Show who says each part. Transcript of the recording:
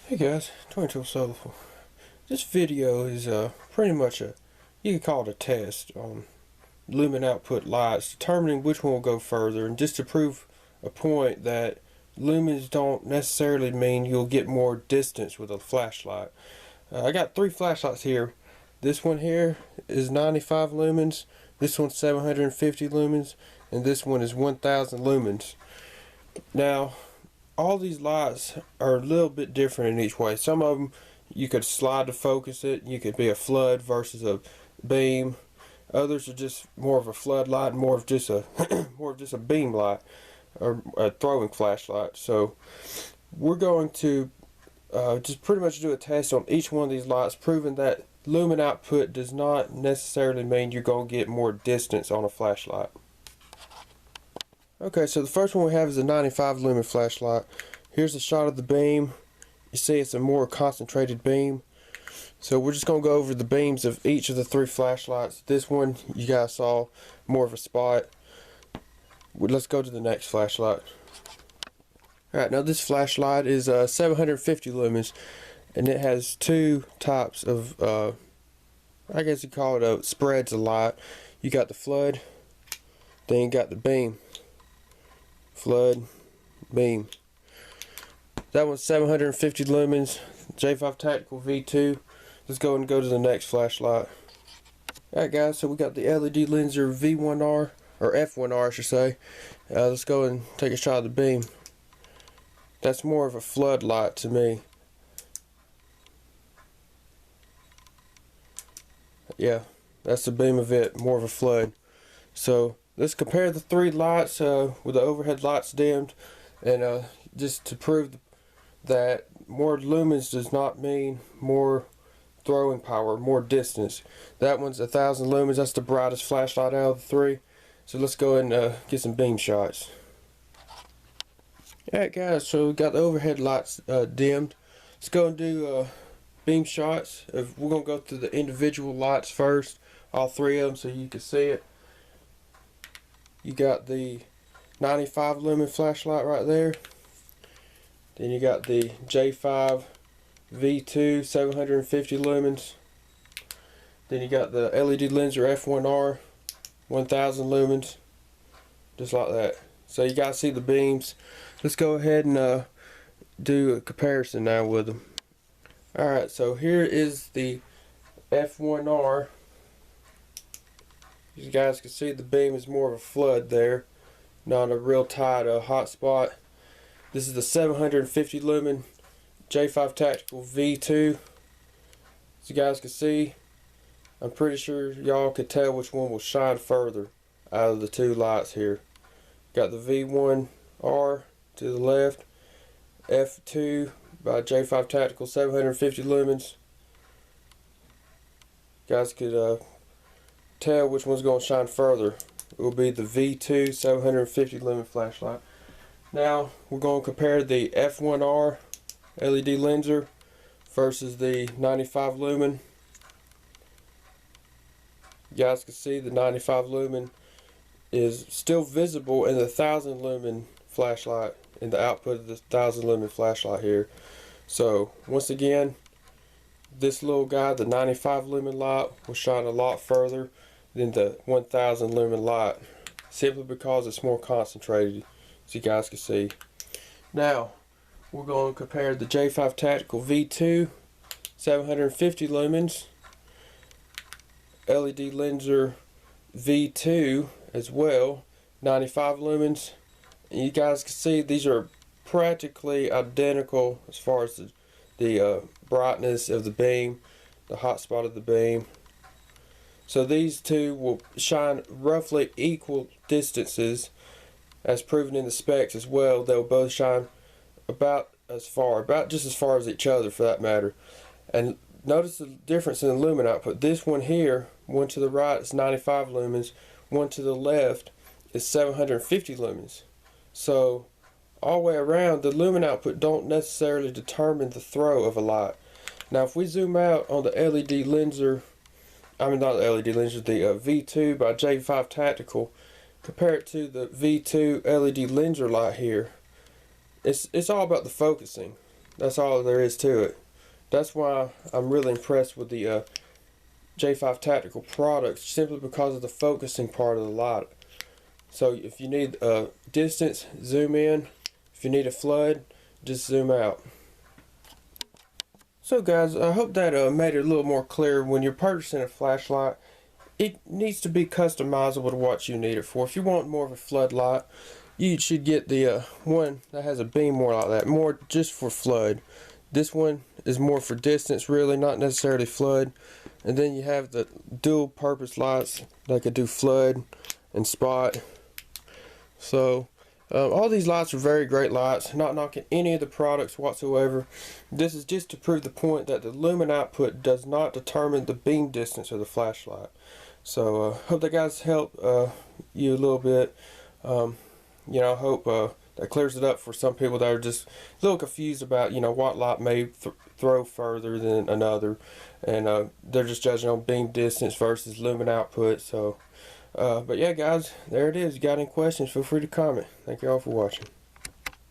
Speaker 1: Hey guys, 22 Soulful. This video is pretty much you could call it a test on lumen output lights, determining which one will go further, and just to prove a point that lumens don't necessarily mean you'll get more distance with a flashlight. I got three flashlights here. This one here is 95 lumens, this one's 750 lumens, and this one is 1000 lumens. Now, all these lights are a little bit different in each way. Some of them you could slide to focus it. You could be a flood versus a beam. Others are just more of a floodlight, more of just a beam light or a throwing flashlight. So we're going to just pretty much do a test on each one of these lights, proving that lumen output does not necessarily mean you're going to get more distance on a flashlight. Okay, so the first one we have is a 95 lumen flashlight. Here's a shot of the beam. You see it's a more concentrated beam. So we're just going to go over the beams of each of the three flashlights. This one you guys saw more of a spot. Let's go to the next flashlight. Alright, now this flashlight is 750 lumens, and it has two types of, I guess you call it spreads of light. You got the flood, then you got the beam. Flood, beam. That one's 750 lumens, J5 Tactical V2. Let's go and go to the next flashlight. Alright guys, so we got the LED Lenser V1R, or F1R I should say. Let's go and take a shot of the beam. That's more of a floodlight to me. Yeah, that's the beam of it, more of a flood. So let's compare the three lights with the overhead lights dimmed, and just to prove that more lumens does not mean more throwing power, more distance. That one's 1000 lumens. That's the brightest flashlight out of the three. So let's go ahead and get some beam shots. Alright guys, so we got the overhead lights dimmed. Let's go and do beam shots. We're going to go through the individual lights first, all three of them, so you can see it. You got the 95 lumen flashlight right there. Then you got the J5 V2 750 lumens. Then you got the LED Lenser F1R 1000 lumens. Just like that. So you guys see the beams. Let's go ahead and do a comparison now with them. Alright, so here is the F1R. You guys can see the beam is more of a flood there, not a real tight hot spot. This is the 750 lumen J5 Tactical V2. As you guys can see, I'm pretty sure y'all could tell which one will shine further out of the two lights here. Got the V1R to the left, F2 by J5 Tactical 750 lumens. You guys could tell which one's going to shine further. It will be the V2 750 lumen flashlight. Now we're going to compare the F1R LED Lenser versus the 95 lumen. You guys can see the 95 lumen is still visible in the 1000 lumen flashlight, in the output of the 1000 lumen flashlight here. So once again, this little guy, the 95 lumen light, will shine a lot further than the 1000 lumen light, simply because it's more concentrated, as you guys can see. Now we're going to compare the J5 Tactical V2 750 lumens, LED Lenser V2 as well, 95 lumens, and you guys can see these are practically identical as far as the brightness of the beam, the hot spot of the beam. So these two will shine roughly equal distances, as proven in the specs as well. They'll both shine about just as far as each other for that matter. And notice the difference in the lumen output. This one here, one to the right is 95 lumens, one to the left is 750 lumens. So all the way around, the lumen output don't necessarily determine the throw of a light. Now if we zoom out on the LED Lenser, not the LED Lenser, the V2 by J5 Tactical, compare it to the V2 LED Lenser light here. It's all about the focusing. That's all there is to it. That's why I'm really impressed with the J5 Tactical products, simply because of the focusing part of the light. So if you need distance, zoom in. If you need a flood, just zoom out. So guys, I hope that made it a little more clear. When you're purchasing a flashlight, it needs to be customizable to what you need it for. If you want more of a floodlight, you should get the one that has a beam more like that, more just for flood. This one is more for distance, really, not necessarily flood. And then you have the dual purpose lights that could do flood and spot. So all these lights are very great lights, not knocking any of the products whatsoever. This is just to prove the point that the lumen output does not determine the beam distance of the flashlight. So hope that guys help you a little bit. You know, I hope that clears it up for some people that are just a little confused about, you know, what light may throw further than another, and they're just judging on beam distance versus lumen output. So but yeah guys, there it is. You got any questions, feel free to comment. Thank you all for watching.